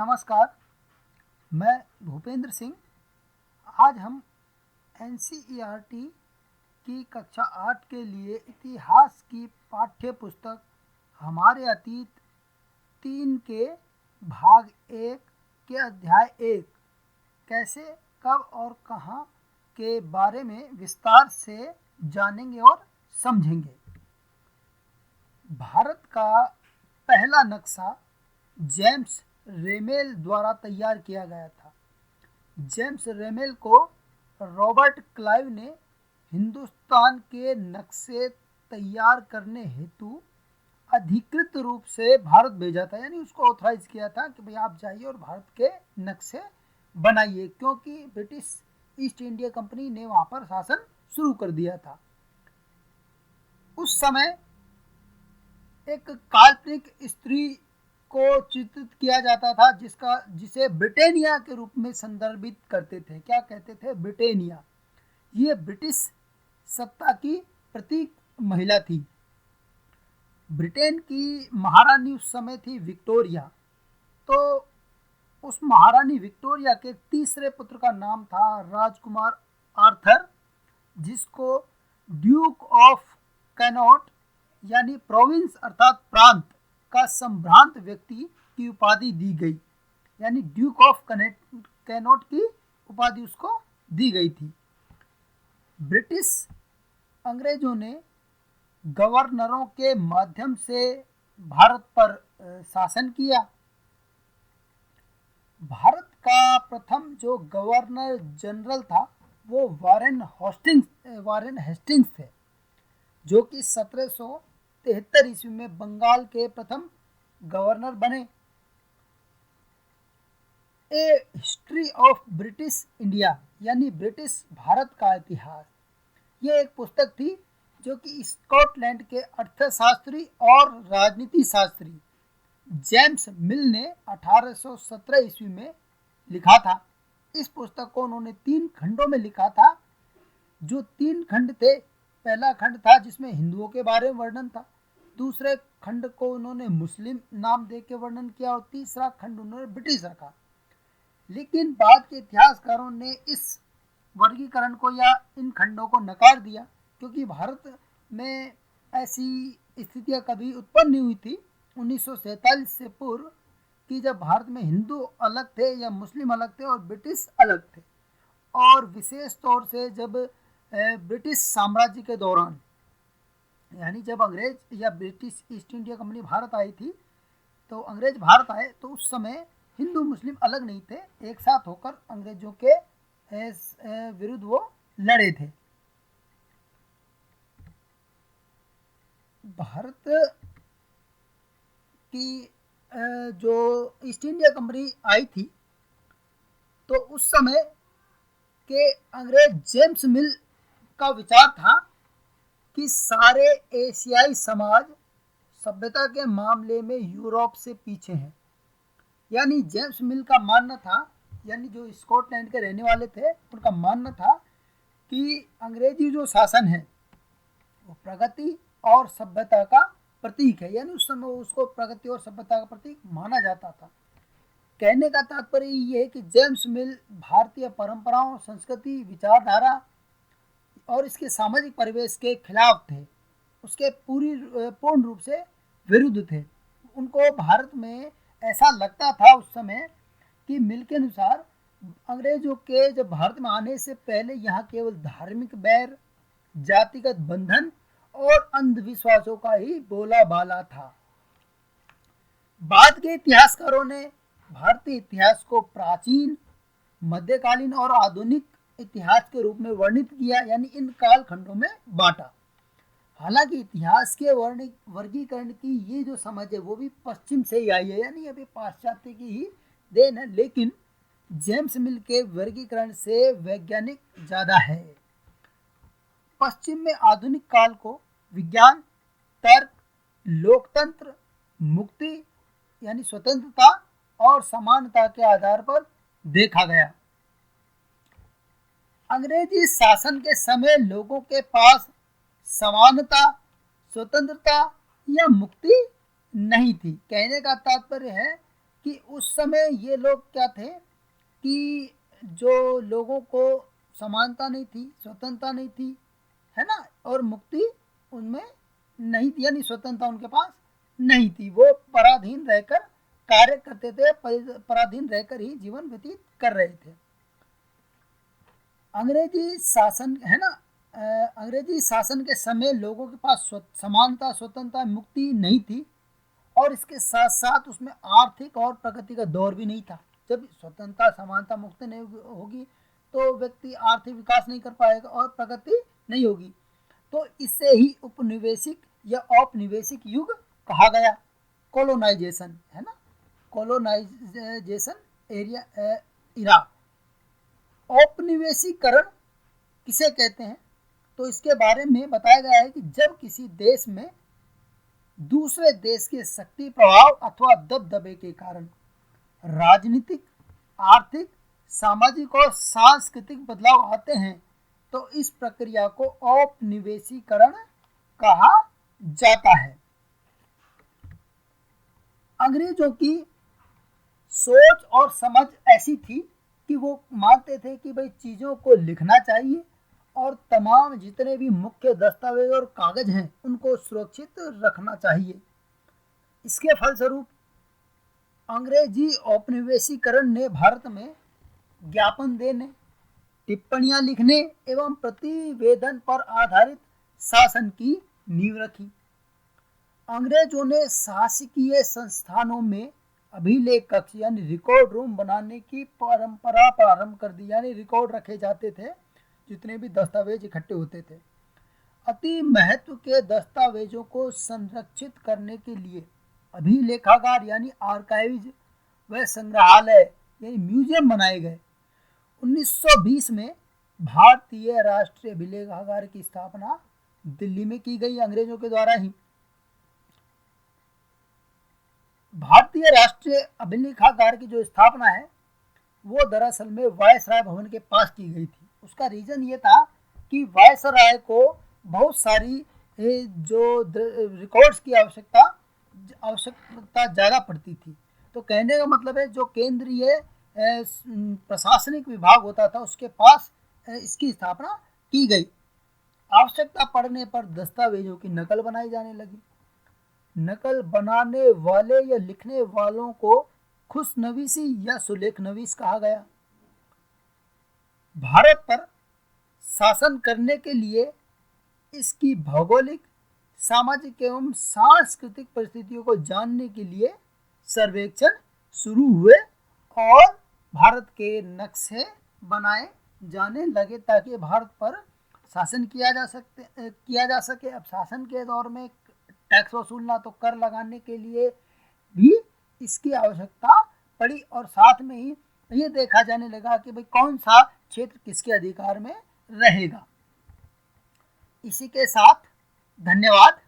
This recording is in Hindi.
नमस्कार। मैं भूपेंद्र सिंह। आज हम एनसीईआरटी की कक्षा 8 के लिए इतिहास की पाठ्य पुस्तक हमारे अतीत 3 के भाग 1 के अध्याय 1 कैसे, कब और कहाँ के बारे में विस्तार से जानेंगे और समझेंगे। भारत का पहला नक्शा जेम्स रेमेल द्वारा तैयार किया गया था। जेम्स रेमेल को रॉबर्ट क्लाइव ने हिंदुस्तान के नक्शे तैयार करने हेतु अधिकृत रूप से भारत भेजा था, यानी उसको ऑथराइज किया था कि भाई आप जाइए और भारत के नक्शे बनाइए, क्योंकि ब्रिटिश ईस्ट इंडिया कंपनी ने वहां पर शासन शुरू कर दिया था। उस समय एक काल्पनिक स्त्री को चित्रित किया जाता था जिसे ब्रिटेनिया के रूप में संदर्भित करते थे। क्या कहते थे? ब्रिटेनिया। ये ब्रिटिश सत्ता की प्रतीक महिला थी। ब्रिटेन की महारानी उस समय थी विक्टोरिया। तो उस महारानी विक्टोरिया के तीसरे पुत्र का नाम था राजकुमार आर्थर, जिसको ड्यूक ऑफ कैनॉट यानी प्रोविंस अर्थात प्रांत का संभ्रांत व्यक्ति की उपाधि दी गई, यानी ड्यूक ऑफ कैनॉट की उपाधि उसको दी गई थी। ब्रिटिश अंग्रेजों ने गवर्नरों के माध्यम से भारत पर शासन किया। भारत का प्रथम जो गवर्नर जनरल था वो वारेन हेस्टिंग्स थे, जो कि 1773 ईस्वी में बंगाल के प्रथम गवर्नर बने। ए हिस्ट्री ऑफ ब्रिटिश इंडिया यानी ब्रिटिश भारत का इतिहास, ये एक पुस्तक थी जो कि स्कॉटलैंड के अर्थशास्त्री और राजनीति शास्त्री जेम्स मिल ने 1817 ईस्वी में लिखा था। इस पुस्तक को उन्होंने 3 खंडों में लिखा था। जो 3 खंड थे, पहला खंड था जिसमें हिंदुओं के बारे में वर्णन था, दूसरे खंड को उन्होंने मुस्लिम नाम दे के वर्णन किया और तीसरा खंड उन्होंने ब्रिटिश रखा। लेकिन बाद के इतिहासकारों ने इस वर्गीकरण को या इन खंडों को नकार दिया, क्योंकि भारत में ऐसी स्थितियां कभी उत्पन्न नहीं हुई थी 1947 से पूर्व कि जब भारत में हिंदू अलग थे या मुस्लिम अलग थे और ब्रिटिश अलग थे। और विशेष तौर से जब ब्रिटिश साम्राज्य के दौरान, यानी जब अंग्रेज या British East India company Bharat आई थी, तो अंग्रेज भारत आए तो उस समय हिंदू मुस्लिम अलग नहीं थे, एक साथ होकर अंग्रेजों के विरुद्ध वो लड़े थे। भारत की जो ईस्ट इंडिया कंपनी आई थी तो उस समय के अंग्रेज जेम्स मिल का विचार था कि सारे एशियाई समाज सभ्यता के मामले में यूरोप से पीछे हैं। यानी जेम्स मिल का मानना था, यानी जो स्कॉटलैंड के रहने वाले थे उनका मानना था कि अंग्रेजी जो शासन है वो प्रगति और सभ्यता का प्रतीक है, यानी उस समय उसको प्रगति और सभ्यता का प्रतीक माना जाता था। कहने का तात्पर्य ये है कि जेम्स मिल भारतीय परंपराओं, संस्कृति, विचारधारा और इसके सामाजिक परिवेश के खिलाफ थे, उसके पूर्ण रूप से विरुद्ध थे। उनको भारत में ऐसा लगता था उस समय कि मिल के अनुसार अंग्रेजों के जब भारत में आने से पहले यहाँ केवल धार्मिक बैर, जातिगत बंधन और अंधविश्वासों का ही बोला बाला था। बाद के इतिहासकारों ने भारतीय इतिहास को प्राचीन, मध्यकालीन और आधुनिक इतिहास के रूप में वर्णित किया, यानी इन काल खंडों में बांटा। हालांकि इतिहास के वर्गीकरण की ये जो समझ है वो भी पश्चिम से ही आई है, यानी अभी पाश्चात्य की ही देन है, लेकिन जेम्स मिल के वर्गीकरण से वैज्ञानिक ज्यादा है। पश्चिम में आधुनिक काल को विज्ञान, तर्क, लोकतंत्र, मुक्ति यानी स्वतंत्रता और समानता के आधार पर देखा गया। अंग्रेजी शासन के समय लोगों के पास समानता, स्वतंत्रता या मुक्ति नहीं थी। कहने का तात्पर्य है कि उस समय ये लोग क्या थे कि जो लोगों को समानता नहीं थी, स्वतंत्रता नहीं थी, है ना, और मुक्ति उनमें नहीं थी, यानी स्वतंत्रता उनके पास नहीं थी। वो पराधीन रहकर कार्य करते थे, पराधीन रहकर ही जीवन व्यतीत कर रहे थे। अंग्रेजी शासन, है ना, अंग्रेजी शासन के समय लोगों के पास समानता, स्वतंत्रता, मुक्ति नहीं थी, और इसके साथ साथ उसमें आर्थिक और प्रगति का दौर भी नहीं था। जब स्वतंत्रता, समानता, मुक्ति नहीं होगी तो व्यक्ति आर्थिक विकास नहीं कर पाएगा और प्रगति नहीं होगी। तो इसे ही उपनिवेशिक या औपनिवेशिक युग कहा गया, कोलोनाइजेशन, है ना, कोलोनाइजेशन एरिया इरा। औपनिवेशीकरण किसे कहते हैं, तो इसके बारे में बताया गया है कि जब किसी देश में दूसरे देश के शक्ति प्रभाव अथवा दबदबे के कारण राजनीतिक, आर्थिक, सामाजिक और सांस्कृतिक बदलाव आते हैं तो इस प्रक्रिया को औपनिवेशीकरण कहा जाता है। अंग्रेजों की सोच और समझ ऐसी थी कि वो मानते थे कि भाई चीज़ों को लिखना चाहिए और तमाम जितने भी मुख्य दस्तावेज और कागज हैं उनको सुरक्षित रखना चाहिए। इसके फलस्वरूप अंग्रेजी औपनिवेशीकरण ने भारत में ज्ञापन देने, टिप्पणियां लिखने एवं प्रतिवेदन पर आधारित शासन की नींव रखी। अंग्रेजों ने शासकीय संस्थानों में अभिलेख कक्ष यानी रिकॉर्ड रूम बनाने की परंपरा प्रारंभ कर दी, यानी रिकॉर्ड रखे जाते थे, जितने भी दस्तावेज इकट्ठे होते थे। अति महत्व के दस्तावेजों को संरक्षित करने के लिए अभिलेखागार यानी आर्काइव्स व संग्रहालय यानी म्यूजियम बनाए गए। 1920 में भारतीय राष्ट्रीय अभिलेखागार की स्थापना दिल्ली में की गई, अंग्रेजों के द्वारा ही। भारतीय राष्ट्रीय अभिलेखागार की जो स्थापना है वो दरअसल में वायसराय भवन के पास की गई थी। उसका रीजन ये था कि वायसराय को बहुत सारी जो रिकॉर्ड्स की आवश्यकता ज़्यादा पड़ती थी। तो कहने का मतलब है जो केंद्रीय प्रशासनिक विभाग होता था उसके पास इसकी स्थापना की गई। आवश्यकता पड़ने पर दस्तावेजों की नकल बनाई जाने लगी। नकल बनाने वाले या लिखने वालों को खुशनवीसी या सुलेखनवीस कहा गया। भारत पर शासन करने के लिए इसकी भौगोलिक, सामाजिक एवं सांस्कृतिक परिस्थितियों को जानने के लिए सर्वेक्षण शुरू हुए और भारत के नक्शे बनाए जाने लगे ताकि भारत पर शासन किया जा सके। अब शासन के दौर में टैक्स वसूलना, तो कर लगाने के लिए भी इसकी आवश्यकता पड़ी और साथ में ही ये देखा जाने लगा कि भाई कौन सा क्षेत्र किसके अधिकार में रहेगा। इसी के साथ धन्यवाद।